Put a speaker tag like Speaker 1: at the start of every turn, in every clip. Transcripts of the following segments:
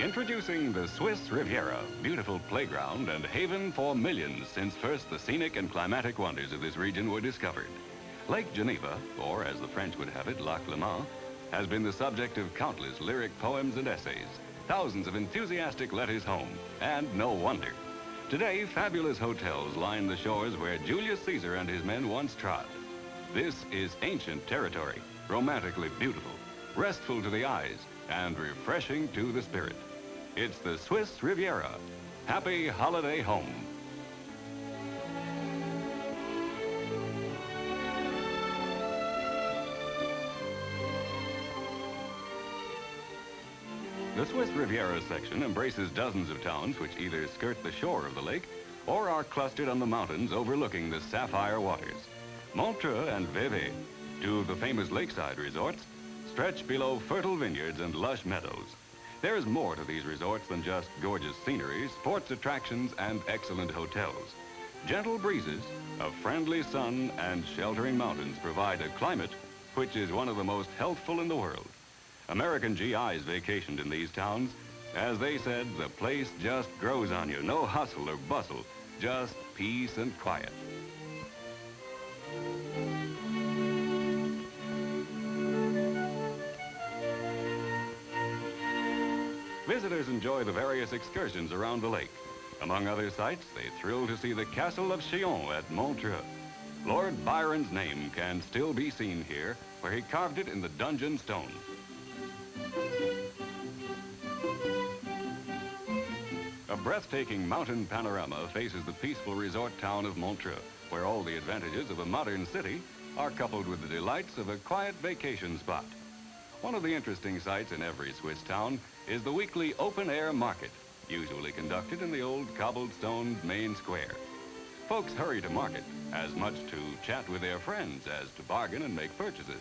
Speaker 1: Introducing the Swiss Riviera, beautiful playground and haven for millions since first the scenic and climatic wonders of this region were discovered. Lake Geneva, or as the French would have it, Lac Léman, has been the subject of countless lyric poems and essays, thousands of enthusiastic letters home, and no wonder. Today, fabulous hotels line the shores where Julius Caesar and his men once trod. This is ancient territory, romantically beautiful, restful to the eyes, and refreshing to the spirit. It's the Swiss Riviera. Happy holiday home. The Swiss Riviera section embraces dozens of towns which either skirt the shore of the lake or are clustered on the mountains overlooking the sapphire waters. Montreux and Valais, two of the famous lakeside resorts, stretch below fertile vineyards and lush meadows. There is more to these resorts than just gorgeous scenery, sports attractions, and excellent hotels. Gentle breezes, a friendly sun, and sheltering mountains provide a climate which is one of the most healthful in the world. American GIs vacationed in these towns. As they said, the place just grows on you. No hustle or bustle, just peace and quiet. Visitors enjoy the various excursions around the lake. Among other sights, they thrill to see the castle of Chillon at Montreux. Lord Byron's name can still be seen here, where he carved it in the dungeon stone. A breathtaking mountain panorama faces the peaceful resort town of Montreux, where all the advantages of a modern city are coupled with the delights of a quiet vacation spot. One of the interesting sights in every Swiss town is the weekly open-air market, usually conducted in the old cobblestone main square. Folks hurry to market, as much to chat with their friends as to bargain and make purchases.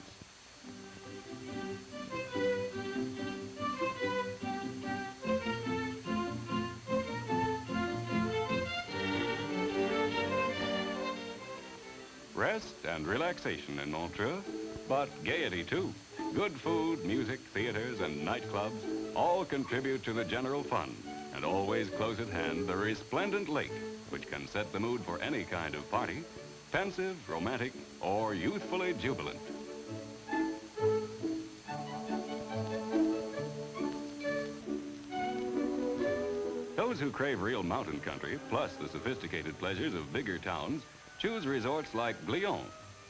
Speaker 1: Rest and relaxation in Montreux, but gaiety too. Good food, music, theaters, and nightclubs all contribute to the general fun. And always close at hand, the resplendent lake, which can set the mood for any kind of party, pensive, romantic, or youthfully jubilant. Those who crave real mountain country, plus the sophisticated pleasures of bigger towns, choose resorts like Lyon,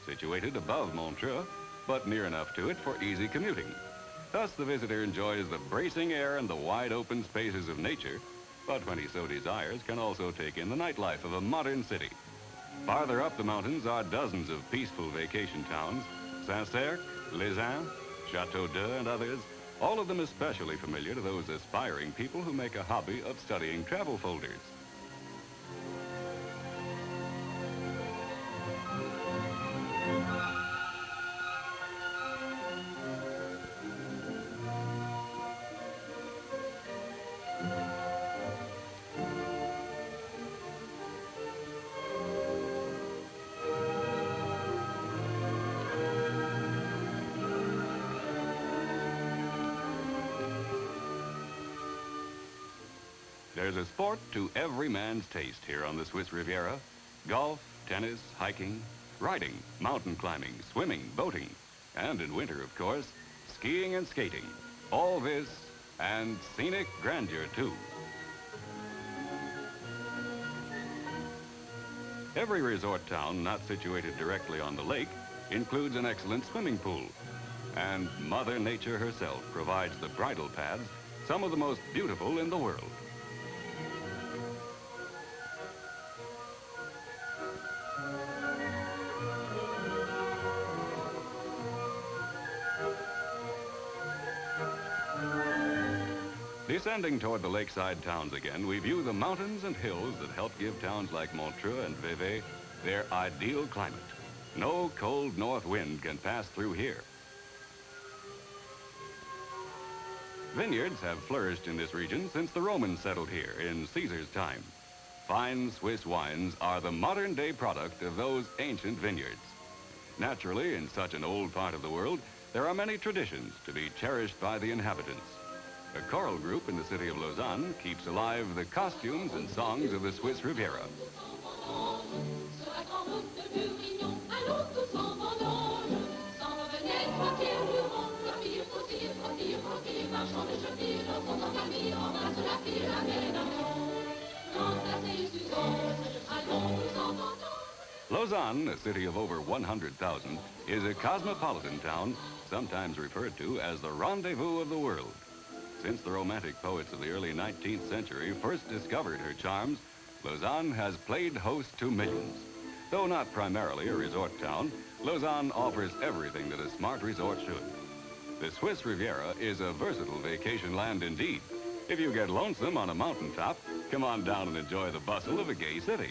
Speaker 1: situated above Montreux, but near enough to it for easy commuting. Thus, the visitor enjoys the bracing air and the wide open spaces of nature, but when he so desires, can also take in the nightlife of a modern city. Farther up the mountains are dozens of peaceful vacation towns, Saint-Cercle, Lausanne, Château d'Eau, and others, all of them especially familiar to those aspiring people who make a hobby of studying travel folders. There's a sport to every man's taste here on the Swiss Riviera. Golf, tennis, hiking, riding, mountain climbing, swimming, boating, and in winter, of course, skiing and skating. All this and scenic grandeur, too. Every resort town not situated directly on the lake includes an excellent swimming pool. And Mother Nature herself provides the bridle paths, some of the most beautiful in the world. Descending toward the lakeside towns again, we view the mountains and hills that help give towns like Montreux and Valais their ideal climate. No cold north wind can pass through here. Vineyards have flourished in this region since the Romans settled here in Caesar's time. Fine Swiss wines are the modern-day product of those ancient vineyards. Naturally, in such an old part of the world, there are many traditions to be cherished by the inhabitants. A choral group in the city of Lausanne keeps alive the costumes and songs of the Swiss Riviera. Lausanne, a city of over 100,000, is a cosmopolitan town, sometimes referred to as the rendezvous of the world. Since the Romantic poets of the early 19th century first discovered her charms, Lausanne has played host to millions. Though not primarily a resort town, Lausanne offers everything that a smart resort should. The Swiss Riviera is a versatile vacation land indeed. If you get lonesome on a mountaintop, come on down and enjoy the bustle of a gay city.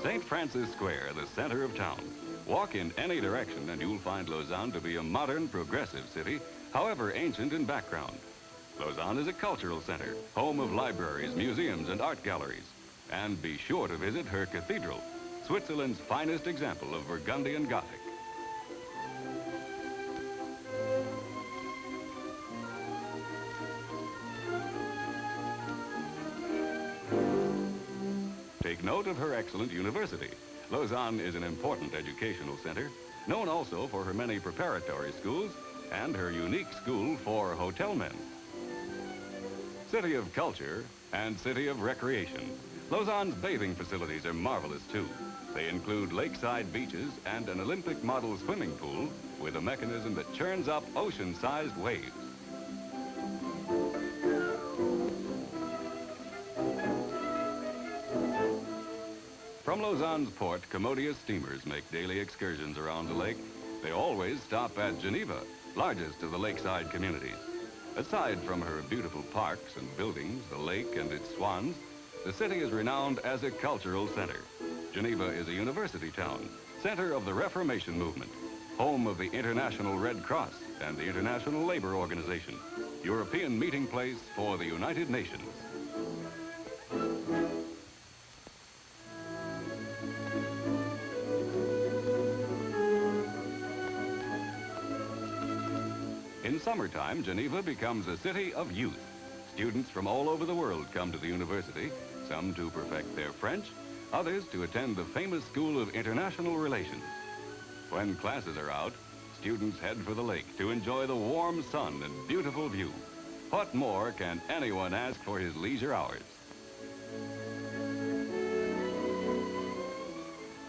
Speaker 1: St. Francis Square, the center of town. Walk in any direction and you'll find Lausanne to be a modern, progressive city, however ancient in background. Lausanne is a cultural center, home of libraries, museums, and art galleries. And be sure to visit her cathedral, Switzerland's finest example of Burgundian Gothic. Take note of her excellent university. Lausanne is an important educational center, known also for her many preparatory schools and her unique school for hotel men. City of culture and city of recreation. Lausanne's bathing facilities are marvelous too. They include lakeside beaches and an Olympic model swimming pool with a mechanism that churns up ocean-sized waves. From Lausanne's port, commodious steamers make daily excursions around the lake. They always stop at Geneva, largest of the lakeside communities. Aside from her beautiful parks and buildings, the lake and its swans, the city is renowned as a cultural center. Geneva is a university town, center of the Reformation movement, home of the International Red Cross and the International Labor Organization, European meeting place for the United Nations. In summertime, Geneva becomes a city of youth. Students from all over the world come to the university, some to perfect their French, others to attend the famous School of International Relations. When classes are out, students head for the lake to enjoy the warm sun and beautiful view. What more can anyone ask for his leisure hours?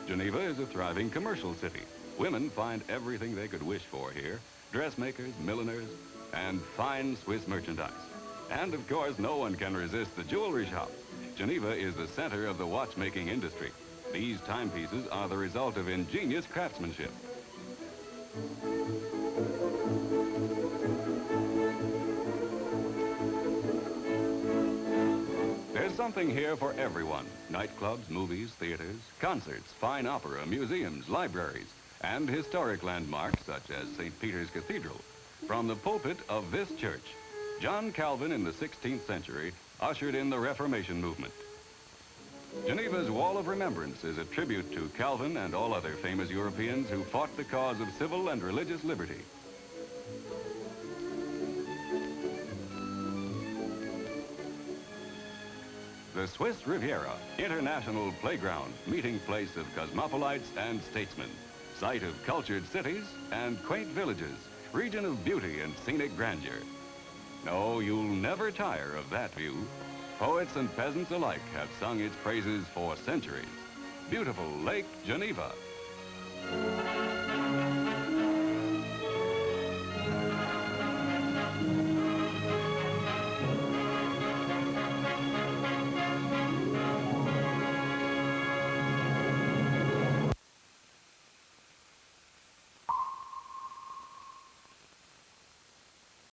Speaker 1: Geneva is a thriving commercial city. Women find everything they could wish for here: dressmakers, milliners, and fine Swiss merchandise. And of course, no one can resist the jewelry shop. Geneva is the center of the watchmaking industry. These timepieces are the result of ingenious craftsmanship. There's something here for everyone. Nightclubs, movies, theaters, concerts, fine opera, museums, libraries, and historic landmarks such as St. Peter's Cathedral. From the pulpit of this church, John Calvin in the 16th century ushered in the Reformation movement. Geneva's Wall of Remembrance is a tribute to Calvin and all other famous Europeans who fought the cause of civil and religious liberty. The Swiss Riviera, international playground, meeting place of cosmopolites and statesmen. Site of cultured cities and quaint villages, region of beauty and scenic grandeur. No, you'll never tire of that view. Poets and peasants alike have sung its praises for centuries. Beautiful Lake Geneva.